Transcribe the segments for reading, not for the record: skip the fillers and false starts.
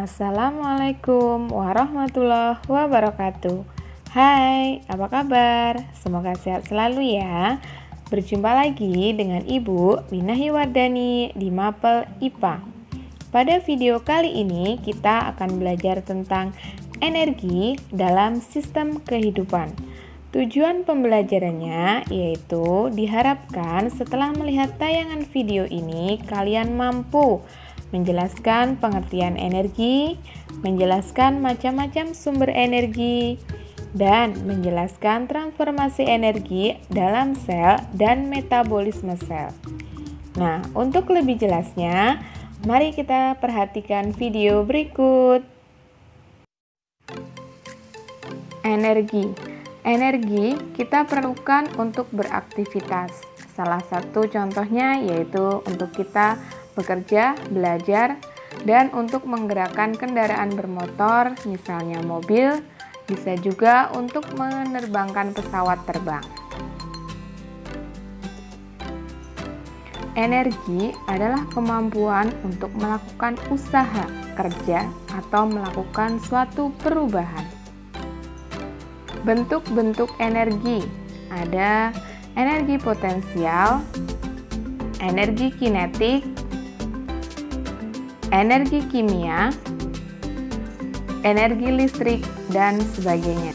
Assalamualaikum warahmatullahi wabarakatuh. Hai, apa kabar? Semoga sehat selalu ya. Berjumpa lagi dengan Ibu Minahi Wardani di Mapel IPA. Pada video kali ini kita akan belajar tentang energi dalam sistem kehidupan. Tujuan pembelajarannya yaitu diharapkan setelah melihat tayangan video ini kalian mampu menjelaskan pengertian energi, menjelaskan macam-macam sumber energi, dan menjelaskan transformasi energi dalam sel dan metabolisme sel. Nah, untuk lebih jelasnya, mari kita perhatikan video berikut. Energi kita perlukan untuk beraktivitas. Salah satu contohnya yaitu untuk kita bekerja, belajar, dan untuk menggerakkan kendaraan bermotor, misalnya mobil, bisa juga untuk menerbangkan pesawat terbang. Energi adalah kemampuan untuk melakukan usaha, kerja, atau melakukan suatu perubahan. Bentuk-bentuk energi ada energi potensial, energi kinetik, energi kimia, energi listrik, dan sebagainya.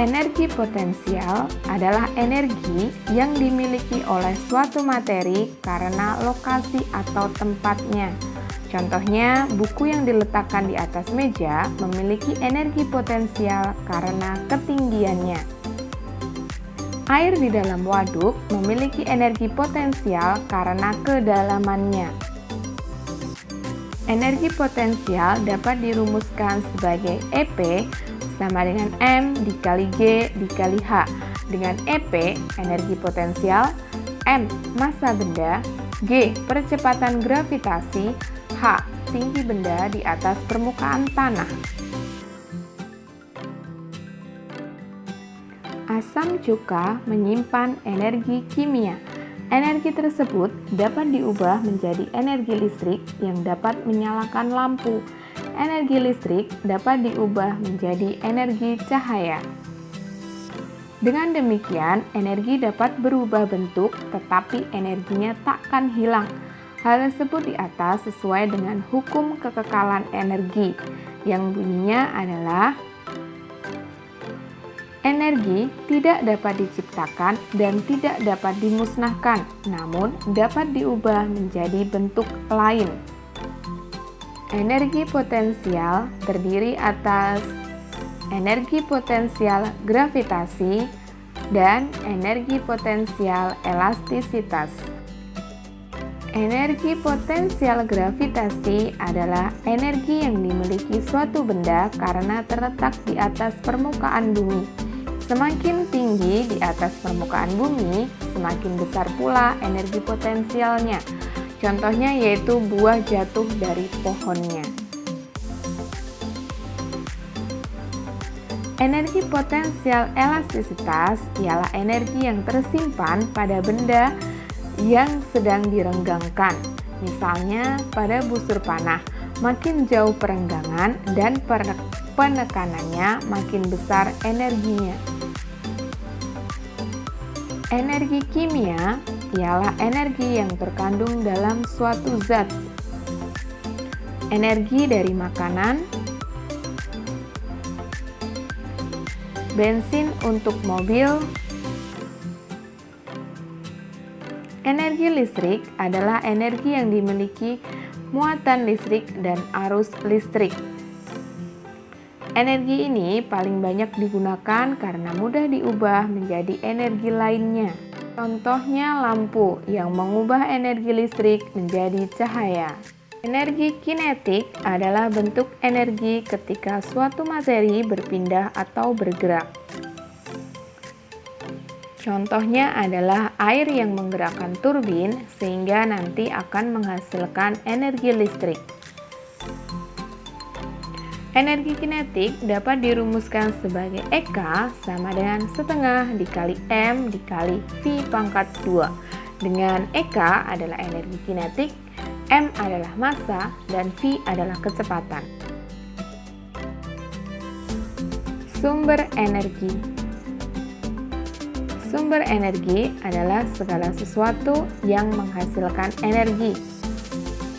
Energi potensial adalah energi yang dimiliki oleh suatu materi karena lokasi atau tempatnya. Contohnya, buku yang diletakkan di atas meja memiliki energi potensial karena ketinggiannya. Air di dalam waduk memiliki energi potensial karena kedalamannya. Energi potensial dapat dirumuskan sebagai EP sama dengan M dikali G dikali H, dengan EP energi potensial, M massa benda, G percepatan gravitasi, H tinggi benda di atas permukaan tanah. Asam cuka menyimpan energi kimia. Energi tersebut dapat diubah menjadi energi listrik yang dapat menyalakan lampu. Energi listrik dapat diubah menjadi energi cahaya. Dengan demikian, energi dapat berubah bentuk, tetapi energinya takkan hilang. Hal tersebut di atas sesuai dengan hukum kekekalan energi, yang bunyinya adalah energi tidak dapat diciptakan dan tidak dapat dimusnahkan, namun dapat diubah menjadi bentuk lain. Energi potensial terdiri atas energi potensial gravitasi dan energi potensial elastisitas. Energi potensial gravitasi adalah energi yang dimiliki suatu benda karena terletak di atas permukaan bumi. Semakin tinggi di atas permukaan bumi, semakin besar pula energi potensialnya. Contohnya yaitu buah jatuh dari pohonnya. Energi potensial elastisitas ialah energi yang tersimpan pada benda yang sedang direnggangkan. Misalnya pada busur panah, makin jauh perenggangan dan penekanannya makin besar energinya. Energi kimia ialah energi yang terkandung dalam suatu zat. Energi dari makanan, bensin untuk mobil. Energi listrik adalah energi yang dimiliki muatan listrik dan arus listrik. Energi ini paling banyak digunakan karena mudah diubah menjadi energi lainnya. Contohnya lampu yang mengubah energi listrik menjadi cahaya. Energi kinetik adalah bentuk energi ketika suatu materi berpindah atau bergerak. Contohnya adalah air yang menggerakkan turbin sehingga nanti akan menghasilkan energi listrik. Energi kinetik dapat dirumuskan sebagai EK sama dengan setengah dikali M dikali V pangkat 2. Dengan EK adalah energi kinetik, M adalah massa, dan V adalah kecepatan. Sumber energi. Sumber energi adalah segala sesuatu yang menghasilkan energi.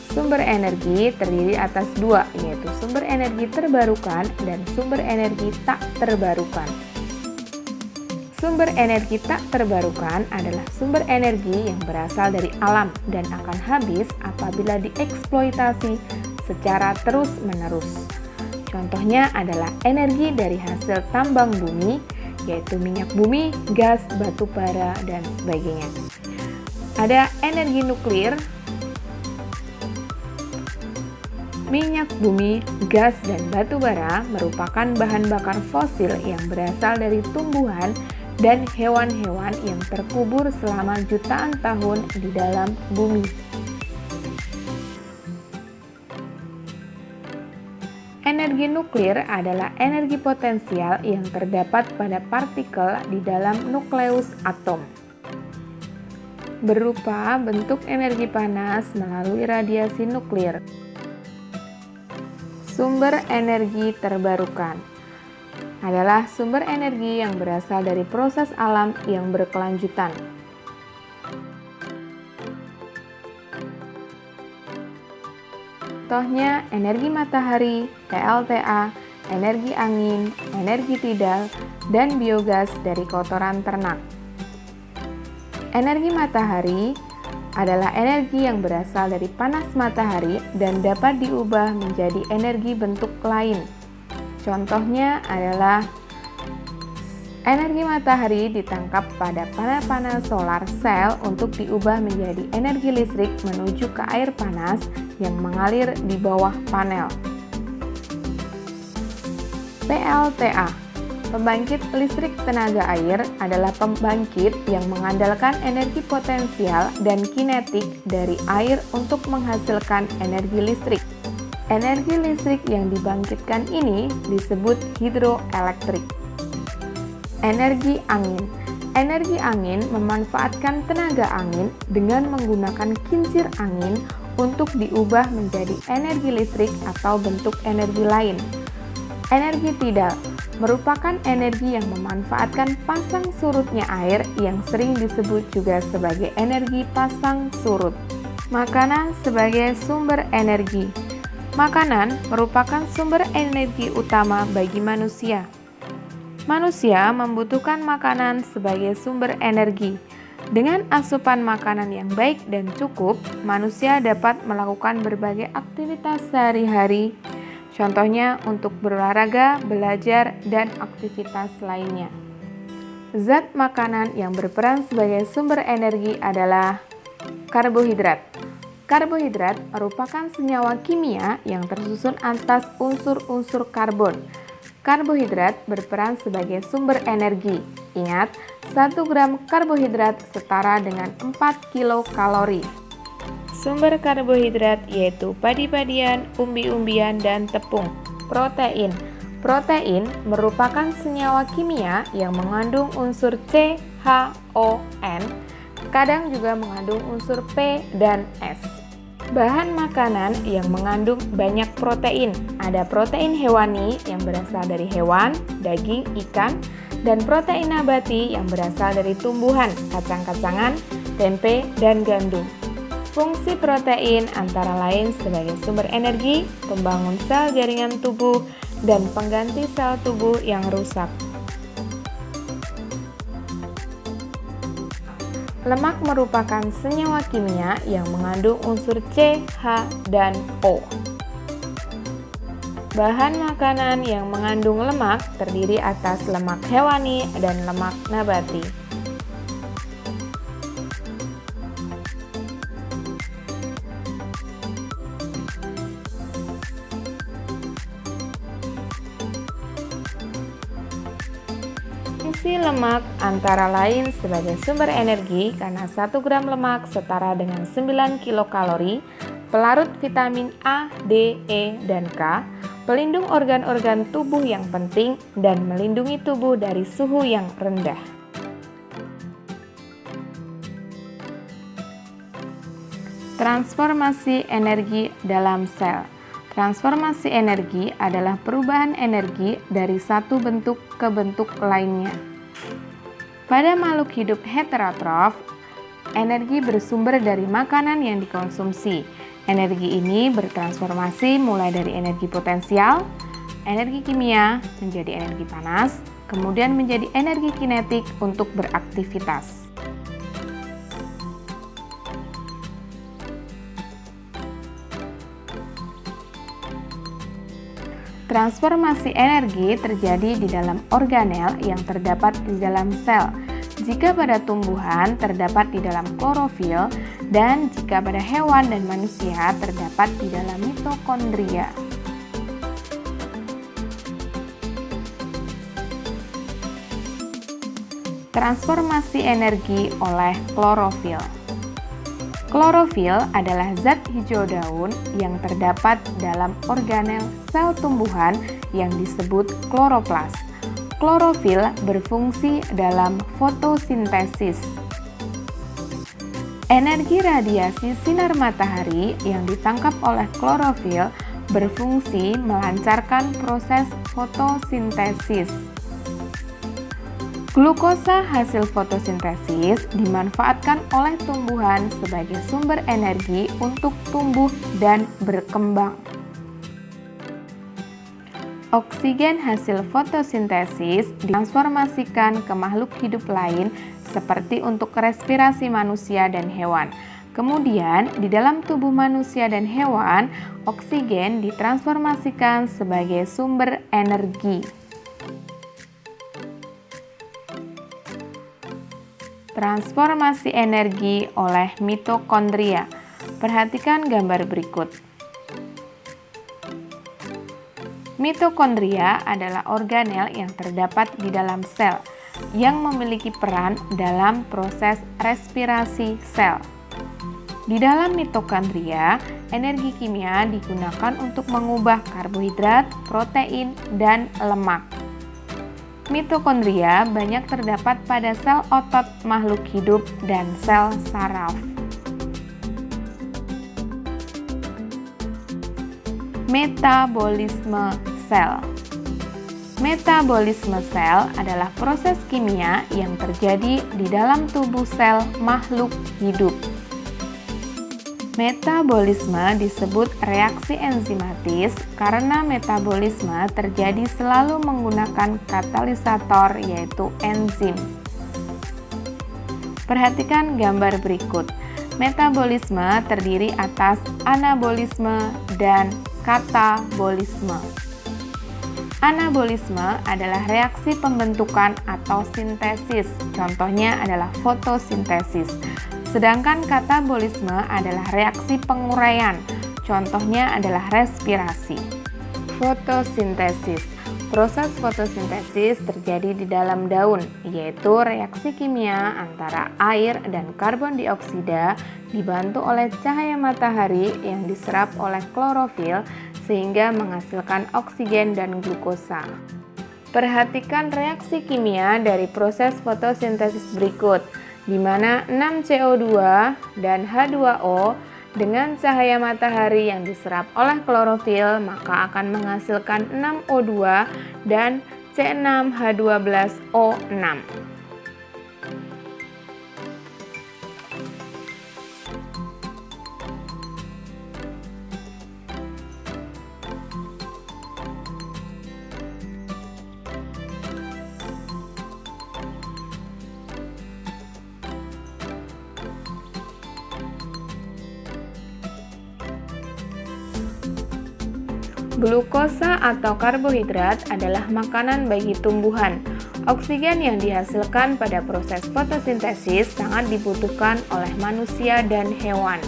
Sumber energi terdiri atas dua, yaitu sumber energi terbarukan dan sumber energi tak terbarukan. Sumber energi tak terbarukan adalah sumber energi yang berasal dari alam dan akan habis apabila dieksploitasi secara terus-menerus. Contohnya adalah energi dari hasil tambang bumi, yaitu minyak bumi, gas, batu bara, dan sebagainya. Ada energi nuklir, minyak bumi, gas, dan batu bara merupakan bahan bakar fosil yang berasal dari tumbuhan dan hewan-hewan yang terkubur selama jutaan tahun di dalam bumi. Energi nuklir adalah energi potensial yang terdapat pada partikel di dalam nukleus atom. Berupa bentuk energi panas melalui radiasi nuklir. Sumber energi terbarukan adalah sumber energi yang berasal dari proses alam yang berkelanjutan. Contohnya energi matahari, PLTA, energi angin, energi tidal, dan biogas dari kotoran ternak. Energi matahari adalah energi yang berasal dari panas matahari dan dapat diubah menjadi energi bentuk lain. Contohnya adalah energi matahari ditangkap pada panel-panel solar sel untuk diubah menjadi energi listrik menuju ke air panas yang mengalir di bawah panel. PLTA, pembangkit listrik tenaga air, adalah pembangkit yang mengandalkan energi potensial dan kinetik dari air untuk menghasilkan energi listrik. Energi listrik yang dibangkitkan ini disebut hidroelektrik. Energi angin. Energi angin memanfaatkan tenaga angin dengan menggunakan kincir angin untuk diubah menjadi energi listrik atau bentuk energi lain. Energi tidal merupakan energi yang memanfaatkan pasang surutnya air yang sering disebut juga sebagai energi pasang surut. Makanan sebagai sumber energi. Makanan merupakan sumber energi utama bagi manusia. Manusia membutuhkan makanan sebagai sumber energi. Dengan asupan makanan yang baik dan cukup, manusia dapat melakukan berbagai aktivitas sehari-hari, contohnya untuk berolahraga, belajar, dan aktivitas lainnya. Zat makanan yang berperan sebagai sumber energi adalah karbohidrat. Karbohidrat merupakan senyawa kimia yang tersusun atas unsur-unsur karbon. Karbohidrat berperan sebagai sumber energi. Ingat, 1 gram karbohidrat setara dengan 4 kilokalori. Sumber karbohidrat yaitu padi-padian, umbi-umbian, dan tepung. Protein. Protein merupakan senyawa kimia yang mengandung unsur C, H, O, N, kadang juga mengandung unsur P dan S. Bahan makanan yang mengandung banyak protein. Ada protein hewani yang berasal dari hewan, daging, ikan, dan protein nabati yang berasal dari tumbuhan, kacang-kacangan, tempe, dan gandum. Fungsi protein antara lain sebagai sumber energi, pembangun sel jaringan tubuh, dan pengganti sel tubuh yang rusak. Lemak merupakan senyawa kimia yang mengandung unsur C, H, dan O. Bahan makanan yang mengandung lemak terdiri atas lemak hewani dan lemak nabati. Fungsi lemak antara lain sebagai sumber energi karena 1 gram lemak setara dengan 9 kilokalori, pelarut vitamin A, D, E, dan K, pelindung organ-organ tubuh yang penting, dan melindungi tubuh dari suhu yang rendah. Transformasi energi dalam sel. Transformasi energi adalah perubahan energi dari satu bentuk ke bentuk lainnya. Pada makhluk hidup heterotrof, energi bersumber dari makanan yang dikonsumsi. Energi ini bertransformasi mulai dari energi potensial, energi kimia menjadi energi panas, kemudian menjadi energi kinetik untuk beraktivitas. Transformasi energi terjadi di dalam organel yang terdapat di dalam sel. Jika pada tumbuhan terdapat di dalam klorofil, dan jika pada hewan dan manusia terdapat di dalam mitokondria. Transformasi energi oleh klorofil. Klorofil adalah zat hijau daun yang terdapat dalam organel sel tumbuhan yang disebut kloroplas. Klorofil berfungsi dalam fotosintesis. Energi radiasi sinar matahari yang ditangkap oleh klorofil berfungsi melancarkan proses fotosintesis. Glukosa hasil fotosintesis dimanfaatkan oleh tumbuhan sebagai sumber energi untuk tumbuh dan berkembang. Oksigen hasil fotosintesis ditransformasikan ke makhluk hidup lain seperti untuk respirasi manusia dan hewan. Kemudian, di dalam tubuh manusia dan hewan, oksigen ditransformasikan sebagai sumber energi. Transformasi energi oleh mitokondria. Perhatikan gambar berikut. Mitokondria adalah organel yang terdapat di dalam sel yang memiliki peran dalam proses respirasi sel. Di dalam mitokondria, energi kimia digunakan untuk mengubah karbohidrat, protein, dan lemak. Mitokondria banyak terdapat pada sel otot makhluk hidup dan sel saraf. Metabolisme sel. Metabolisme sel adalah proses kimia yang terjadi di dalam tubuh sel makhluk hidup. Metabolisme disebut reaksi enzimatis karena metabolisme terjadi selalu menggunakan katalisator yaitu enzim. Perhatikan gambar berikut. Metabolisme terdiri atas anabolisme dan katabolisme. Anabolisme adalah reaksi pembentukan atau sintesis, contohnya adalah fotosintesis. Sedangkan katabolisme adalah reaksi penguraian, contohnya adalah respirasi. Fotosintesis. Proses fotosintesis terjadi di dalam daun, yaitu reaksi kimia antara air dan karbon dioksida dibantu oleh cahaya matahari yang diserap oleh klorofil sehingga menghasilkan oksigen dan glukosa. Perhatikan reaksi kimia dari proses fotosintesis berikut, di mana 6CO2 dan H2O dengan cahaya matahari yang diserap oleh klorofil maka akan menghasilkan 6O2 dan C6H12O6. Glukosa atau karbohidrat adalah makanan bagi tumbuhan. Oksigen yang dihasilkan pada proses fotosintesis sangat dibutuhkan oleh manusia dan hewan.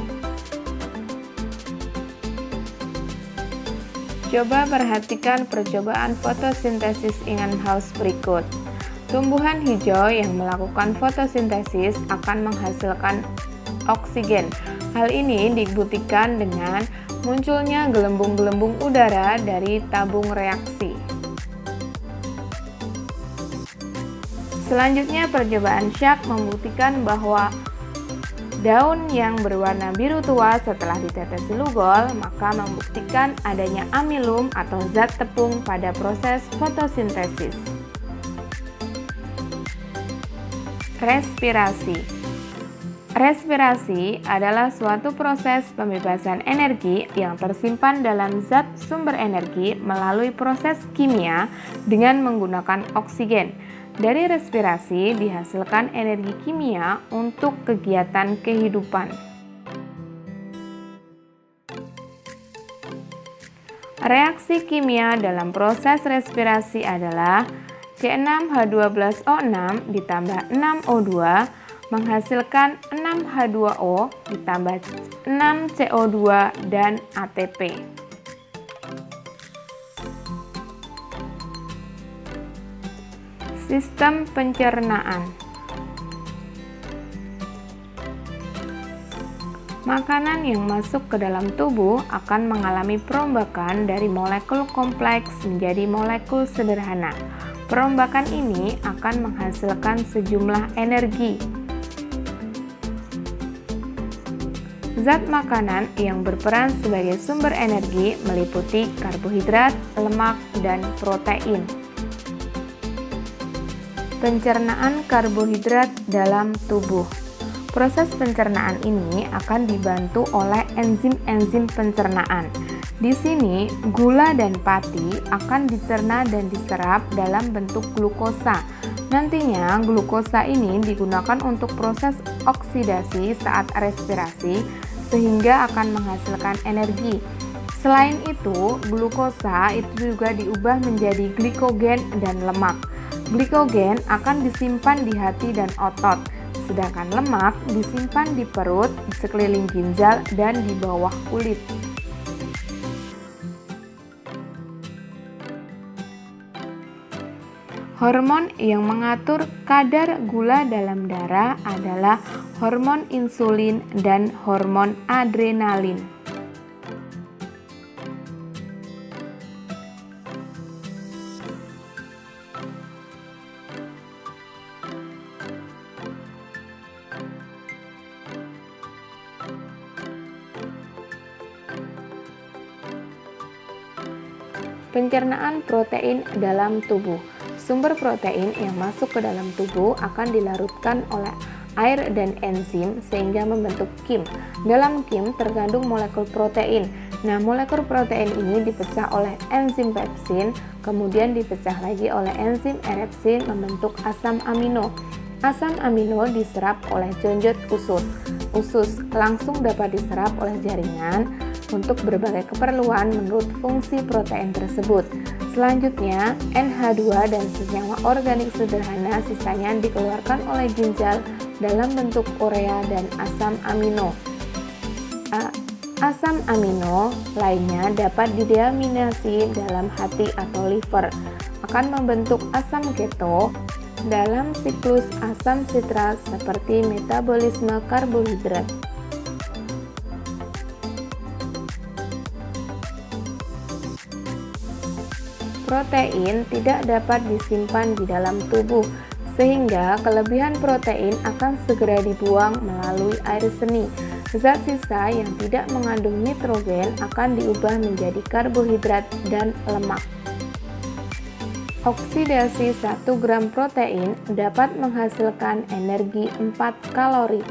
Coba perhatikan percobaan fotosintesis Ingenhousz berikut. Tumbuhan hijau yang melakukan fotosintesis akan menghasilkan oksigen. Hal ini dibuktikan dengan munculnya gelembung-gelembung udara dari tabung reaksi. Selanjutnya, percobaan Shark membuktikan bahwa Daun yang berwarna biru tua setelah ditetesi lugol maka membuktikan adanya amilum atau zat tepung pada proses fotosintesis. Respirasi. Respirasi adalah suatu proses pembebasan energi yang tersimpan dalam zat sumber energi melalui proses kimia dengan menggunakan oksigen. Dari respirasi dihasilkan energi kimia untuk kegiatan kehidupan. Reaksi kimia dalam proses respirasi adalah C6H12O6 ditambah 6O2 menghasilkan 6H2O ditambah 6CO2 dan ATP. Sistem pencernaan. Makanan yang masuk ke dalam tubuh akan mengalami perombakan dari molekul kompleks menjadi molekul sederhana. Perombakan ini akan menghasilkan sejumlah energi. Zat makanan yang berperan sebagai sumber energi meliputi karbohidrat, lemak, dan protein. Pencernaan karbohidrat dalam tubuh. Proses pencernaan ini akan dibantu oleh enzim-enzim pencernaan. Di sini, gula dan pati akan dicerna dan diserap dalam bentuk glukosa. Nantinya, glukosa ini digunakan untuk proses oksidasi saat respirasi, sehingga akan menghasilkan energi. Selain itu, glukosa itu juga diubah menjadi glikogen dan lemak. Glikogen akan disimpan di hati dan otot, sedangkan lemak disimpan di perut, di sekeliling ginjal, dan di bawah kulit. Hormon yang mengatur kadar gula dalam darah adalah hormon insulin dan hormon adrenalin. Pencernaan protein dalam tubuh. Sumber protein yang masuk ke dalam tubuh akan dilarutkan oleh air dan enzim sehingga membentuk kim. Dalam kim terkandung molekul protein. Nah, molekul protein ini dipecah oleh enzim pepsin, kemudian dipecah lagi oleh enzim erepsin membentuk asam amino. Asam amino diserap oleh jonjot usus langsung dapat diserap oleh jaringan untuk berbagai keperluan menurut fungsi protein tersebut. Selanjutnya, NH2 dan senyawa organik sederhana sisanya dikeluarkan oleh ginjal dalam bentuk urea dan asam amino. Asam amino lainnya dapat dideaminasi dalam hati atau liver, akan membentuk asam keto dalam siklus asam sitrat seperti metabolisme karbohidrat. Protein tidak dapat disimpan di dalam tubuh, sehingga kelebihan protein akan segera dibuang melalui air seni. Zat sisa yang tidak mengandung nitrogen akan diubah menjadi karbohidrat dan lemak. Oksidasi 1 gram protein dapat menghasilkan energi 4 kalori.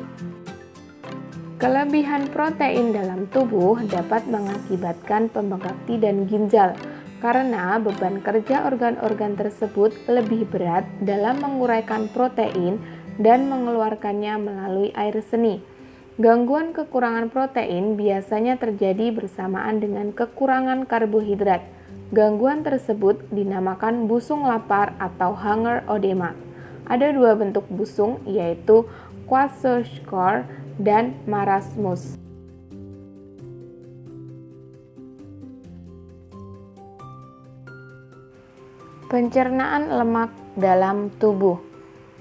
Kelebihan protein dalam tubuh dapat mengakibatkan pembengkak dan ginjal, karena beban kerja organ-organ tersebut lebih berat dalam menguraikan protein dan mengeluarkannya melalui air seni. Gangguan kekurangan protein biasanya terjadi bersamaan dengan kekurangan karbohidrat. Gangguan tersebut dinamakan busung lapar atau hunger edema. Ada dua bentuk busung, yaitu kwashiorkor dan marasmus. Pencernaan lemak dalam tubuh.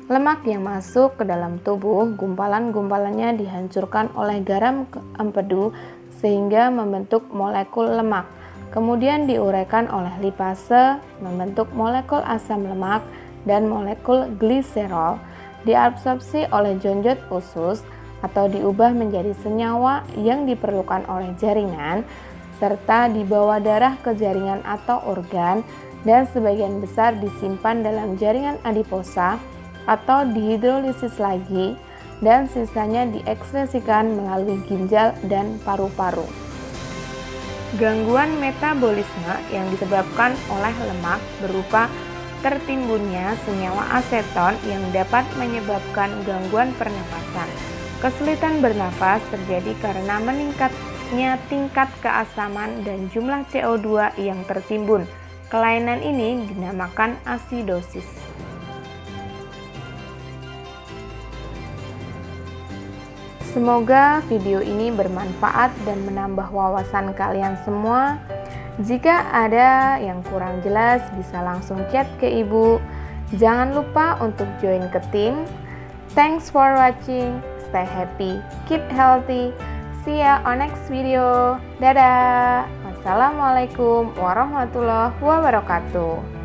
Lemak yang masuk ke dalam tubuh, gumpalan-gumpalannya dihancurkan oleh garam empedu sehingga membentuk molekul lemak. Kemudian diuraikan oleh lipase, membentuk molekul asam lemak dan molekul gliserol. Diabsorpsi oleh jonjot usus, atau diubah menjadi senyawa yang diperlukan oleh jaringan, serta dibawa darah ke jaringan atau organ, dan sebagian besar disimpan dalam jaringan adiposa atau dihidrolisis lagi, dan sisanya diekskresikan melalui ginjal dan paru-paru. Gangguan metabolisme yang disebabkan oleh lemak berupa tertimbunnya senyawa aseton yang dapat menyebabkan gangguan pernapasan. Kesulitan bernafas terjadi karena meningkatnya tingkat keasaman dan jumlah CO2 yang tertimbun. Kelainan ini dinamakan asidosis. Semoga video ini bermanfaat dan menambah wawasan kalian semua. Jika ada yang kurang jelas, bisa langsung chat ke Ibu. Jangan lupa untuk join ke tim. Thanks for watching. Stay happy, keep healthy. See ya on next video. Dadah. Wassalamualaikum warahmatullahi wabarakatuh.